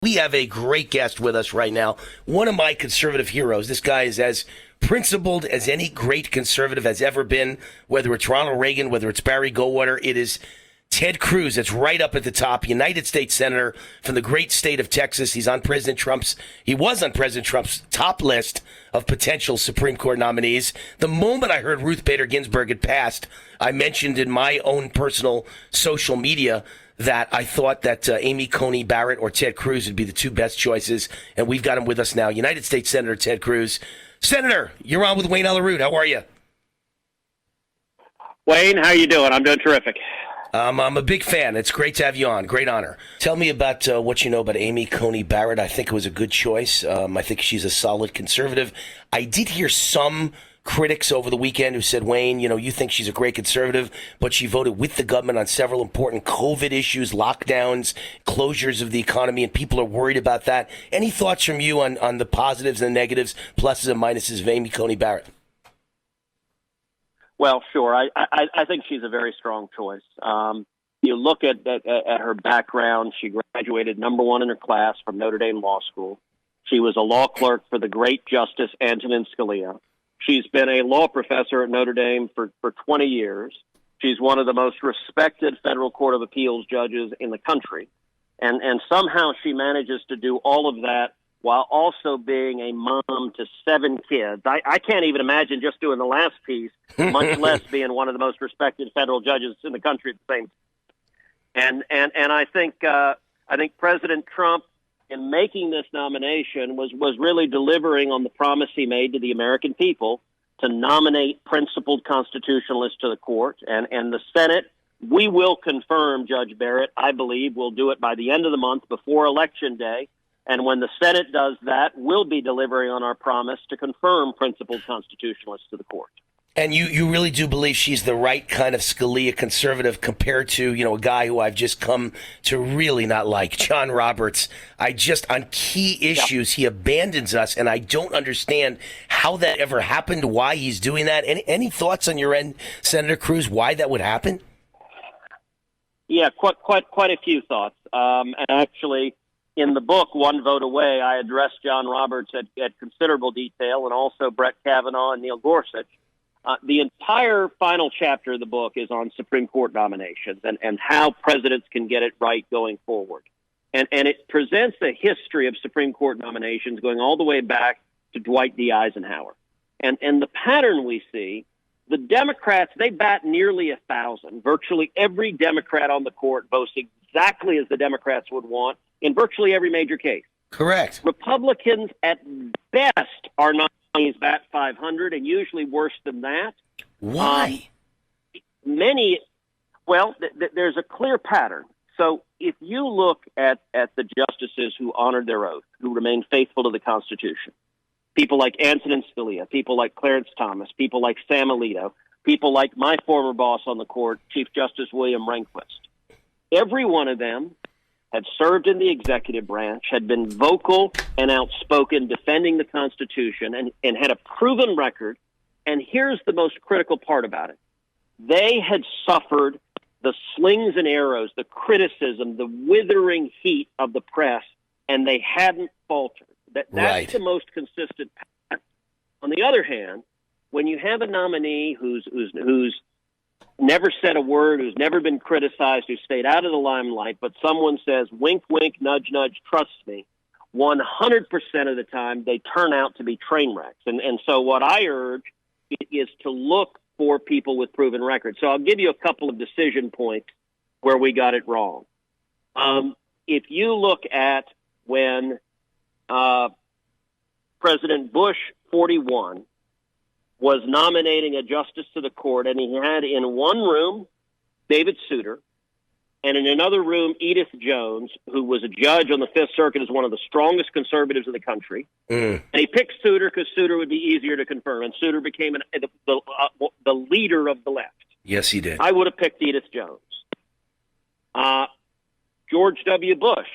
We have a great guest with us right now, one of my conservative heroes. This guy is as principled as any great conservative has ever been, whether it's Ronald Reagan, whether it's Barry Goldwater. It is Ted Cruz. It's right up at the top, United States Senator from the great state of Texas. He was on President Trump's top list of potential Supreme Court nominees. The moment I heard Ruth Bader Ginsburg had passed, I mentioned in my own personal social media that I thought that Amy Coney Barrett or Ted Cruz would be the two best choices, and we've got him with us now, United States Senator Ted Cruz. Senator, you're on with Wayne Allyn. How are you? Wayne, how you doing? I'm doing terrific. I'm a big fan. It's great to have you on. Great honor. Tell me about what you know about Amy Coney Barrett. I think it was a good choice. I think she's a solid conservative. I did hear some critics over the weekend who said, Wayne, you think she's a great conservative, but she voted with the government on several important COVID issues, lockdowns, closures of the economy, and people are worried about that. Any thoughts from you on the positives and negatives, pluses and minuses of Amy Coney Barrett? Well, sure. I think she's a very strong choice. You look at her background. She graduated number one in her class from Notre Dame Law School. She was a law clerk for the great Justice Antonin Scalia. She's been a law professor at Notre Dame for 20 years. She's one of the most respected federal court of appeals judges in the country. And somehow she manages to do all of that while also being a mom to 7 kids. I can't even imagine just doing the last piece, much less being one of the most respected federal judges in the country at the same time. And I think President Trump, in making this nomination, was really delivering on the promise he made to the American people to nominate principled constitutionalists to the court. And the Senate, we will confirm, Judge Barrett, I believe, will do it by the end of the month before Election Day. And when the Senate does that, we'll be delivering on our promise to confirm principled constitutionalists to the court. And you really do believe she's the right kind of Scalia conservative compared to, a guy who I've just come to really not like, John Roberts. On key issues, He abandons us, and I don't understand how that ever happened, why he's doing that. Any thoughts on your end, Senator Cruz, why that would happen? Yeah, quite a few thoughts. And actually, in the book, One Vote Away, I addressed John Roberts at considerable detail, and also Brett Kavanaugh and Neil Gorsuch. The entire final chapter of the book is on Supreme Court nominations and how presidents can get it right going forward. And it presents a history of Supreme Court nominations going all the way back to Dwight D. Eisenhower. And the pattern we see, the Democrats, they bat nearly 1,000. Virtually every Democrat on the court votes exactly as the Democrats would want in virtually every major case. Correct. Republicans at best are not bat 500, and usually worse than that. Why? There's a clear pattern. So if you look at the justices who honored their oath, who remained faithful to the Constitution, people like Antonin Scalia, people like Clarence Thomas, people like Sam Alito, people like my former boss on the court, Chief Justice William Rehnquist, every one of them had served in the executive branch, had been vocal and outspoken defending the Constitution, and had a proven record. And here's the most critical part about it. They had suffered the slings and arrows, the criticism, the withering heat of the press, and they hadn't faltered. That's right. The most consistent pattern. On the other hand, when you have a nominee who's never said a word, who's never been criticized, who stayed out of the limelight, but someone says, wink, wink, nudge, nudge, trust me, 100% of the time they turn out to be train wrecks. And so what I urge is to look for people with proven records. So I'll give you a couple of decision points where we got it wrong. If you look at when President Bush 41 was nominating a justice to the court, and he had in one room David Souter, and in another room Edith Jones, who was a judge on the Fifth Circuit, is one of the strongest conservatives in the country. And he picked Souter because Souter would be easier to confirm, and Souter became the leader of the left. Yes, he did. I would have picked Edith Jones. George W. Bush,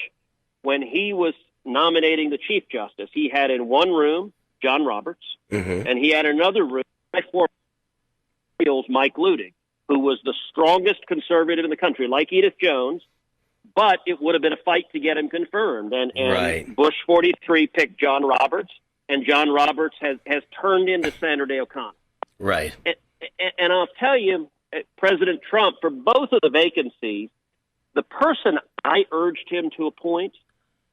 when he was nominating the Chief Justice, he had in one room John Roberts, and he had another room, Mike Luttig, who was the strongest conservative in the country, like Edith Jones, but it would have been a fight to get him confirmed. And Right. Bush 43 picked John Roberts, and John Roberts has turned into Sandra Day O'Connor. Right. And I'll tell you, President Trump, for both of the vacancies, the person I urged him to appoint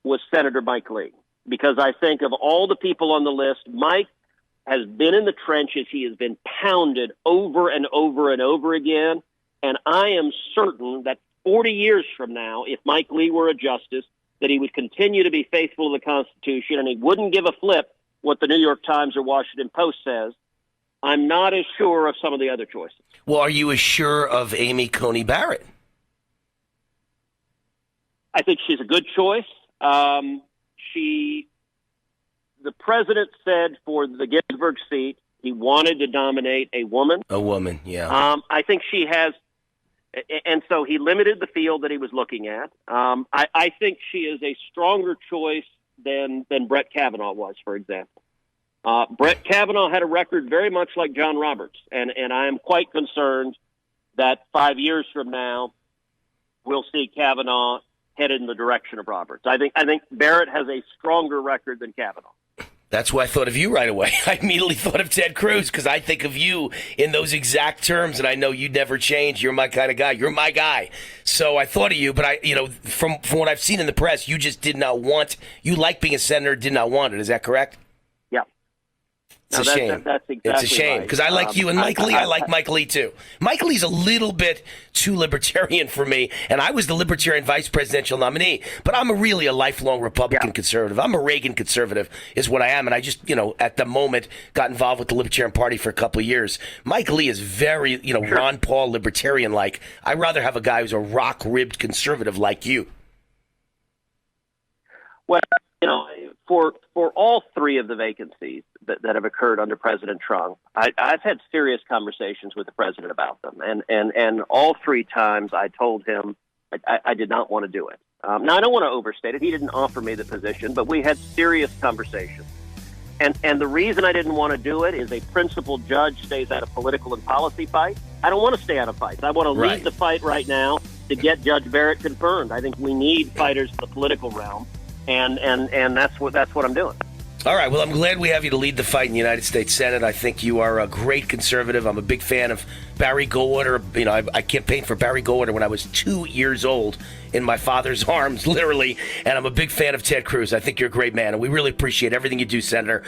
was Senator Mike Lee, because I think of all the people on the list, Mike has been in the trenches. He has been pounded over and over and over again. And I am certain that 40 years from now, if Mike Lee were a justice, that he would continue to be faithful to the Constitution and he wouldn't give a flip what the New York Times or Washington Post says. I'm not as sure of some of the other choices. Well, are you as sure of Amy Coney Barrett? I think she's a good choice. The president said for the Ginsburg seat, he wanted to nominate a woman. A woman, yeah. I think she has, and so he limited the field that he was looking at. I think she is a stronger choice than Brett Kavanaugh was, for example. Brett Kavanaugh had a record very much like John Roberts, and I am quite concerned that 5 years from now we'll see Kavanaugh headed in the direction of Roberts. I think Barrett has a stronger record than Kavanaugh. That's why I thought of you right away. I immediately thought of Ted Cruz because I think of you in those exact terms, and I know you'd never change. You're my kind of guy. You're my guy. So I thought of you, but from what I've seen in the press, you just did not want. You like being a senator, did not want it. Is that correct? Yeah. It's a shame. That's exactly it's a shame because I like you and Mike Lee. I like Mike Lee too. Mike Lee's a little bit too libertarian for me, and I was the libertarian vice presidential nominee. But I'm really a lifelong Republican conservative. I'm a Reagan conservative, is what I am, and I just at the moment got involved with the Libertarian Party for a couple of years. Mike Lee is very Ron Paul libertarian like. I'd rather have a guy who's a rock ribbed conservative like you. Well, for all three of the vacancies that have occurred under President Trump, I've had serious conversations with the president about them, and all three times I told him I did not want to do it. Now, I don't want to overstate it. He didn't offer me the position, but we had serious conversations. And the reason I didn't want to do it is a principled judge stays out of political and policy fights. I don't want to stay out of fights. I want to lead the fight right now to get Judge Barrett confirmed. I think we need fighters in the political realm. And that's what I'm doing. All right. Well, I'm glad we have you to lead the fight in the United States Senate. I think you are a great conservative. I'm a big fan of Barry Goldwater. I campaigned for Barry Goldwater when I was 2 years old in my father's arms, literally. And I'm a big fan of Ted Cruz. I think you're a great man, and we really appreciate everything you do, Senator.